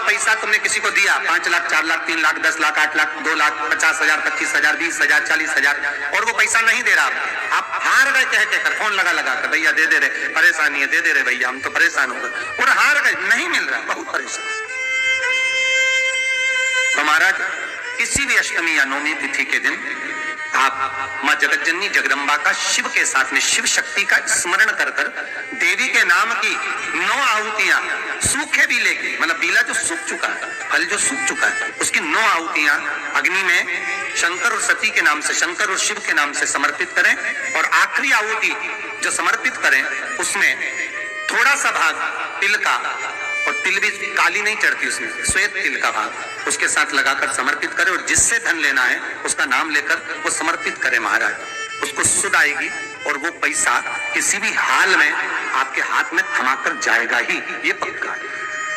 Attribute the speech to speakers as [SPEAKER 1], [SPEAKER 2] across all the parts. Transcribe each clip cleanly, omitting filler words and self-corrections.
[SPEAKER 1] पैसा तुमने किसी को दिया, 5 लाख, 4 लाख, 3 लाख, 10 लाख, 8 लाख, 2 लाख, 50,000, 25,000, 20,000, 40,000, और वो पैसा नहीं दे रहा, आप हार गए कह के कर, फोन लगा कर, भैया दे दे रहे, परेशानी है, दे दे रहे भैया, हम तो परेशान हो गए, और हार गए, नहीं मिल रहा, बहुत परेशान। तो महाराज किसी भी अष्टमी या नवमी तिथि के दिन आप मां जगतजननी जगदम्बा का शिव के साथ में शिव शक्ति का स्मरण कर कर देवी के नाम की 9 आहुतियां, सूखे बीले की, मतलब बीला जो सूख चुका है, फल जो सूख चुका है, उसकी 9 आहुतियां अग्नि में शंकर और सती के नाम से, शंकर और शिव के नाम से समर्पित करें, और आखिरी आहुति जो समर्पित करें उसमें थोड़ा सा भाग तिल का, और तिल भी काली नहीं चढ़ती, उसमें श्वेत तिल का भाग उसके साथ लगाकर समर्पित करें, और जिससे धन लेना है उसका नाम लेकर वो समर्पित करें महाराज, उसको सुध आएगी, और वो पैसा किसी भी हाल में आपके हाथ में थमाकर जाएगा ही, ये पक्का है।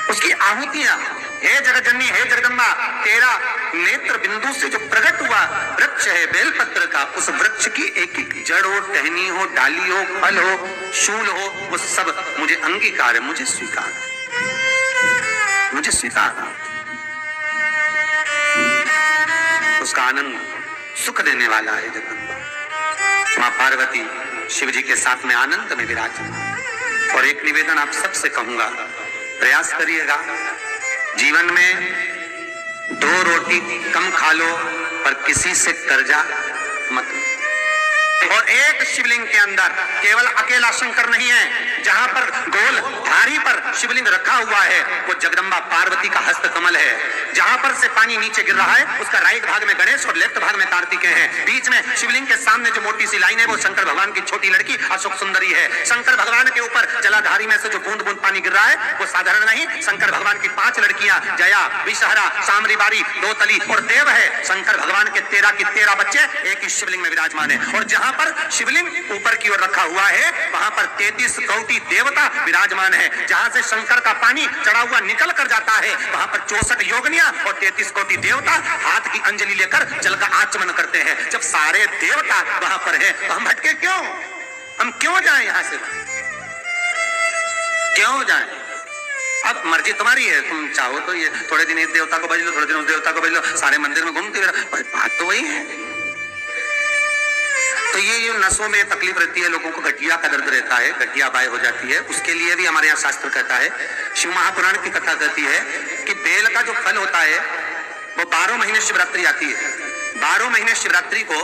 [SPEAKER 1] उसकी आहुतियां, हे जगतजननी, हे जगदम्बा, तेरा नेत्र बिंदु से जो प्रकट हुआ वृक्ष है बेलपत्र का, उस वृक्ष की एक एक जड़ हो, टहनी हो, डाली हो, फल हो, शूल हो, वो सब मुझे अंगीकार है, मुझे स्वीकार है, मुझे स्वीकार। उसका आनंद सुख देने वाला है जगदम्बा। मां पार्वती शिव जी के साथ में आनंद में विराजमान। और एक निवेदन आप सबसे कहूंगा, प्रयास करिएगा जीवन में 2 रोटी कम खा लो पर किसी से कर्जा मत। और एक शिवलिंग के अंदर केवल अकेला शंकर नहीं है, जहां पर गोल धारी पर शिवलिंग रखा हुआ है वो जगदम्बा पार्वती का हस्त कमल है। जहां पर से पानी नीचे गिर रहा है उसका राइट भाग में गणेश और लेफ्ट भाग में कार्तिकेय है। बीच में शिवलिंग के सामने जो मोटी सी लाइन है वो शंकर भगवान की छोटी लड़की अशोक सुंदरी है। शंकर भगवान के ऊपर जलाधारी में से जो बूंद बूंद पानी गिर रहा है वो साधारण नहीं, शंकर भगवान की 5 लड़कियां जया, विषहरा, सामरीबारी, दोतली और देव है। शंकर भगवान के 13 की 13 बच्चे एक ही शिवलिंग में विराजमान है। और जहां पर शिवलिंग ऊपर की ओर रखा हुआ है वहां पर 33 कोटि देवता विराजमान है। जहां से शंकर का पानी चढ़ा हुआ निकल कर जाता है वहां पर 64 योगनियां और 33 कोटि देवता हाथ की अंजलि लेकर जल का आचमन करते हैं। जब सारे देवता वहां पर हैं तो हम भटके क्यों? हम क्यों जाएं यहां से? क्यों जाएं? अब मर्जी तुम्हारी है, तुम चाहो तो ये थोड़े दिन इस देवता को बज लो, थोड़े दिन उस देवता को बज लो, सारे मंदिर में घूमते हुए, बात तो वही है। तो ये नसों में तकलीफ रहती है लोगों को, गठिया का दर्द रहता है, गठिया बाय हो जाती है, उसके लिए भी हमारे यहाँ शास्त्र कहता है, शिव महापुराण की कथा कहती है कि बेल का जो फल होता है वो 12 महीने शिवरात्रि आती है, 12 महीने शिवरात्रि को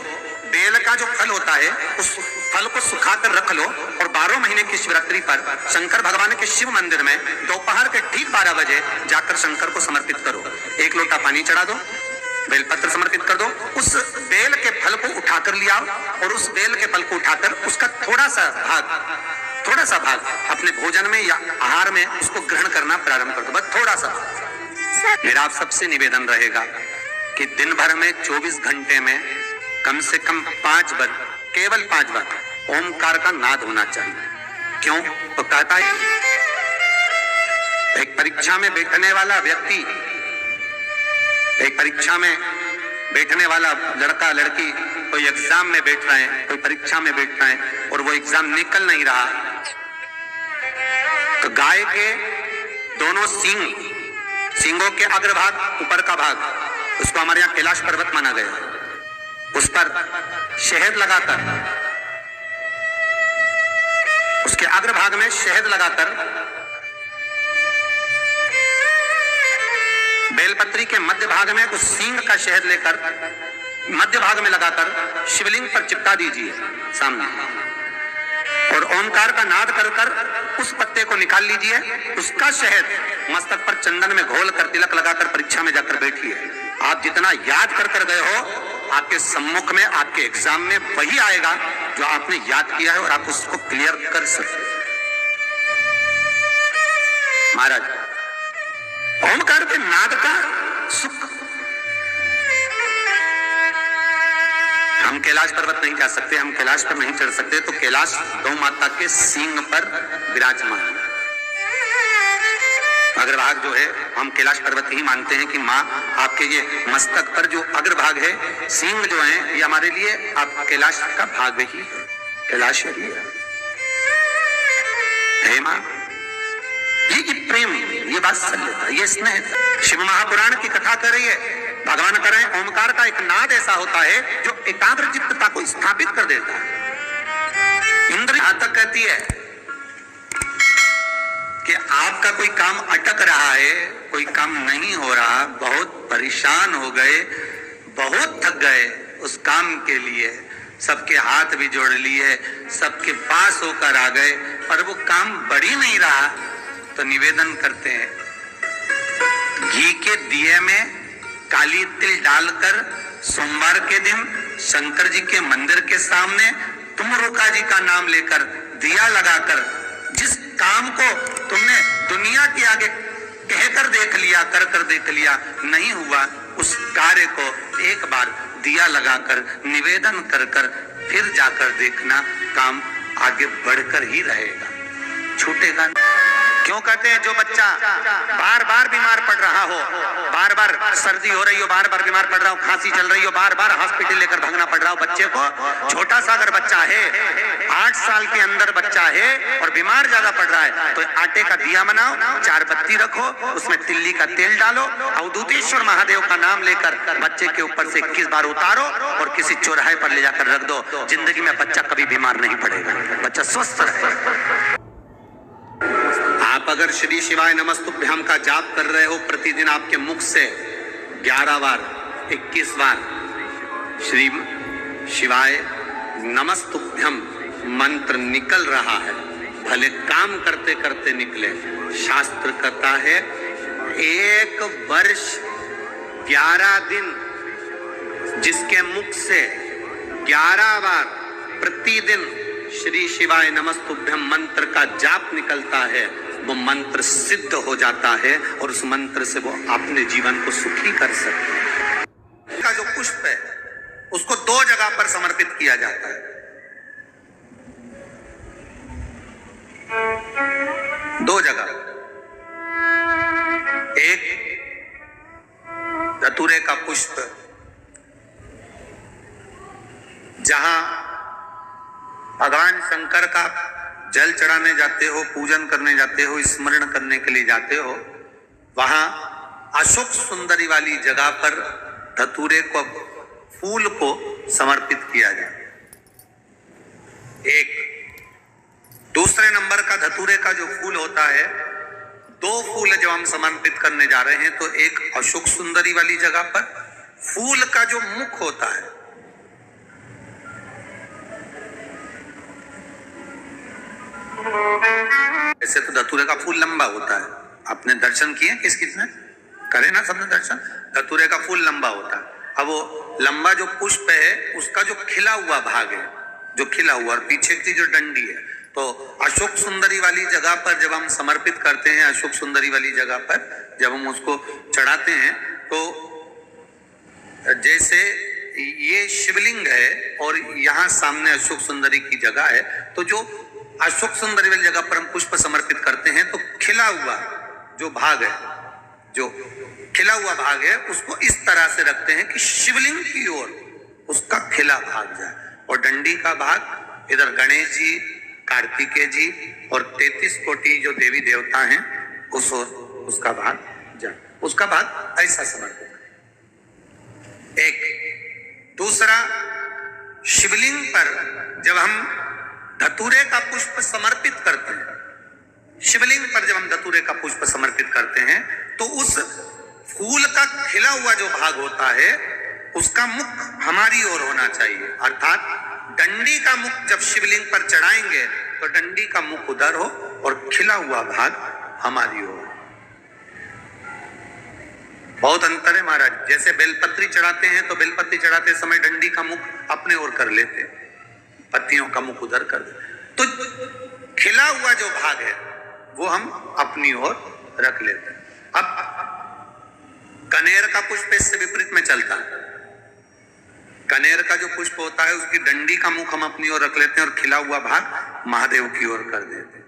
[SPEAKER 1] बेल का जो फल होता है उस फल को सुखाकर रख लो, और 12 महीने की शिवरात्रि पर शंकर भगवान के शिव मंदिर में दोपहर के ठीक 12 बजे जाकर शंकर को समर्पित करो। 1 लोटा पानी चढ़ा दो, बेलपत्र समर्पित कर दो, उस बेल के फल को उठाकर ले आओ, और उस बेल के फल को उठाकर उसका थोड़ा सा भाग अपने भोजन में या आहार में उसको ग्रहण करना प्रारंभ कर दो, बस थोड़ा सा। मेरा आप सबसे निवेदन रहेगा कि दिन भर में 24 घंटे में कम से कम 5 बार, केवल 5 बार ओमकार का नाद होना चाहिए। क्यों? तो कहता है एक परीक्षा में बैठने वाला व्यक्ति, एक परीक्षा में बैठने वाला लड़का लड़की कोई एग्जाम में बैठ रहे हैं, कोई परीक्षा में बैठ रहे हैं और वो एग्जाम निकल नहीं रहा, तो गाय के दोनों सींगों के अग्रभाग, ऊपर का भाग, उसको हमारे यहाँ कैलाश पर्वत माना गया, उस पर शहद लगाकर, उसके अग्रभाग में शहद लगाकर बेलपत्री के मध्य भाग में उस सींग का शहद लेकर मध्य भाग में लगाकर शिवलिंग पर चिपका दीजिए सामने, और ओमकार का नाद कर कर उस पत्ते को निकाल लीजिए, उसका शहद मस्तक पर चंदन में घोल कर तिलक लगाकर परीक्षा में जाकर बैठिए। आप जितना याद कर कर गए हो आपके सम्मुख में, आपके एग्जाम में वही आएगा जो आपने याद किया है, और आप उसको क्लियर कर सकते। महाराज ओमकार के नाद का सुख, हम कैलाश पर्वत नहीं जा सकते, हम कैलाश पर नहीं चढ़ सकते, तो कैलाश गौ माता के सींग पर विराजमान है। अग्रभाग जो है हम कैलाश पर्वत ही मानते हैं कि माँ आपके ये मस्तक पर जो अग्रभाग है, सींग जो है, ये हमारे लिए आप कैलाश का भाग ही है, कैलाश ही है माँ। ये प्रेम, ये बात सल्यता, ये स्नेह। शिव महापुराण की कथा कर रही है। भगवान कर रहे हैं ओमकार का एक नाद ऐसा होता है जो एकाग्र चित्तता को स्थापित कर देता है। इंद्र यहां तक कहती है कि आपका कोई काम अटक रहा है, कोई काम नहीं हो रहा, बहुत परेशान हो गए, बहुत थक गए, उस काम के लिए सबके हाथ भी जोड़ लिए, सबके पास होकर आ गए, पर वो काम बढ़ ही नहीं रहा, तो निवेदन करते हैं घी के दिए में काली तिल डालकर सोमवार के दिन शंकर जी के मंदिर के सामने तुम रुका जी का नाम लेकर दिया लगाकर जिस काम को तुमने दुनिया के आगे कहकर देख लिया, कर कर देख लिया, नहीं हुआ, उस कार्य को एक बार दिया लगाकर निवेदन कर कर फिर जाकर देखना, काम आगे बढ़कर ही रहेगा, छूटेगा नहीं। क्यों कहते हैं जो बच्चा बार बार बीमार पड़ रहा हो, बार बार सर्दी हो रही हो, बार बार बीमार पड़ रहा हो, खांसी चल रही हो, बार बार हॉस्पिटल लेकर भागना पड़ रहा हो बच्चे को, छोटा सा अगर बच्चा है, 8 साल के अंदर बच्चा है और बीमार ज्यादा पड़ रहा है, तो आटे का दिया बनाओ, 4 बत्ती रखो, उसमें तिल्ली का तेल डालो, अवधूतेश्वर महादेव का नाम लेकर बच्चे के ऊपर से 21 बार उतारो और किसी चौराहे पर ले जाकर रख दो। जिंदगी में बच्चा कभी बीमार नहीं पड़ेगा, बच्चा स्वस्थ रहेगा। आप अगर श्री शिवाय नमस्तुभ्यम का जाप कर रहे हो, प्रतिदिन आपके मुख से 11 बार 21 बार श्री शिवाय नमस्तुभ्यम मंत्र निकल रहा है, भले काम करते करते निकले। शास्त्र कहता है 1 वर्ष 11 दिन जिसके मुख से 11 बार प्रतिदिन श्री शिवाय नमस्तुभ्यम मंत्र का जाप निकलता है, वो मंत्र सिद्ध हो जाता है और उस मंत्र से वो अपने जीवन को सुखी कर सकते हैं। का जो पुष्प है उसको 2 जगह पर समर्पित किया जाता है, 2 जगह। एक धतूरे का पुष्प जहां भगवान शंकर का जल चढ़ाने जाते हो, पूजन करने जाते हो, स्मरण करने के लिए जाते हो, वहां अशोक सुंदरी वाली जगह पर धतूरे को, फूल को समर्पित किया जाए। एक दूसरे नंबर का धतूरे का जो फूल होता है, 2 फूल जब हम समर्पित करने जा रहे हैं, तो एक अशोक सुंदरी वाली जगह पर फूल का जो मुख होता है, ऐसे तो धतूरे का फूल लंबा होता है, आपने दर्शन किए किस किसने करे ना, सबने दर्शन। धतूरे का फूल लंबा होता है, अब वो लंबा जो पुष्प है उसका जो खिला हुआ भाग है, जो खिला हुआ, और पीछे की जो डंडी है, तो अशोक सुंदरी वाली जगह पर जब हम समर्पित करते हैं, अशोक सुंदरी वाली जगह पर जब हम उसको चढ़ाते हैं, तो जैसे ये शिवलिंग है और यहाँ सामने अशोक सुंदरी की जगह है, तो जो अशोक सुंदरी वाली जगह पर हम पुष्प समर्पित करते हैं, तो खिला हुआ जो भाग है, जो खिला हुआ भाग है, उसको इस तरह से रखते हैं कि शिवलिंग की ओर उसका खिला भाग जाए, और डंडी का भाग इधर गणेश जी, कार्तिकेय जी और 33 कोटि जो देवी देवता हैं उस ओर उसका भाग जाए, उसका भाग ऐसा समर्पित करें। एक दूसरा, शिवलिंग पर जब हम धतूरे का पुष्प समर्पित करते हैं, शिवलिंग पर जब हम धतूरे का पुष्प समर्पित करते हैं, तो उस फूल का खिला हुआ जो भाग होता है उसका मुख हमारी ओर होना चाहिए, अर्थात डंडी का मुख जब शिवलिंग पर चढ़ाएंगे तो डंडी का मुख उधर हो और खिला हुआ भाग हमारी ओर। बहुत अंतर है महाराज, जैसे बेलपत्री चढ़ाते हैं तो बेलपत्री चढ़ाते समय डंडी का मुख अपने ओर कर लेते हैं, पत्तियों का मुख उधर कर देते, तो खिला हुआ जो भाग है वो हम अपनी ओर रख लेते हैं। अब कनेर का पुष्प इससे विपरीत में चलता है, कनेर का जो पुष्प होता है उसकी डंडी का मुख हम अपनी ओर रख लेते हैं और खिला हुआ भाग महादेव की ओर कर देते हैं,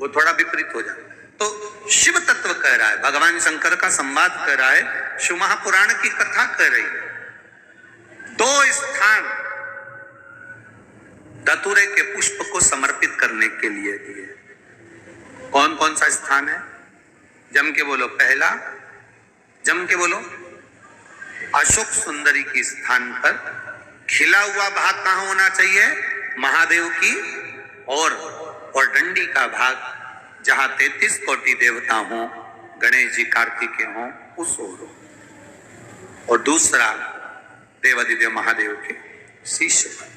[SPEAKER 1] वो थोड़ा विपरीत हो जाता है। तो शिव तत्व कह रहा है, भगवान शंकर का संवाद कर रहा है, शिव महापुराण की कथा कर रही है। 2 स्थान धतूरे के पुष्प को समर्पित करने के लिए दिए। कौन कौन सा स्थान है? जम के बोलो। पहला जम के बोलो। अशोक सुंदरी के स्थान पर खिला हुआ भाग कहां होना चाहिए? महादेव की और डंडी का भाग जहां 33 कोटि देवता हों, गणेश जी कार्तिकेय हों, उस ओर हो। और दूसरा देवाधिदेव महादेव के शीश पर।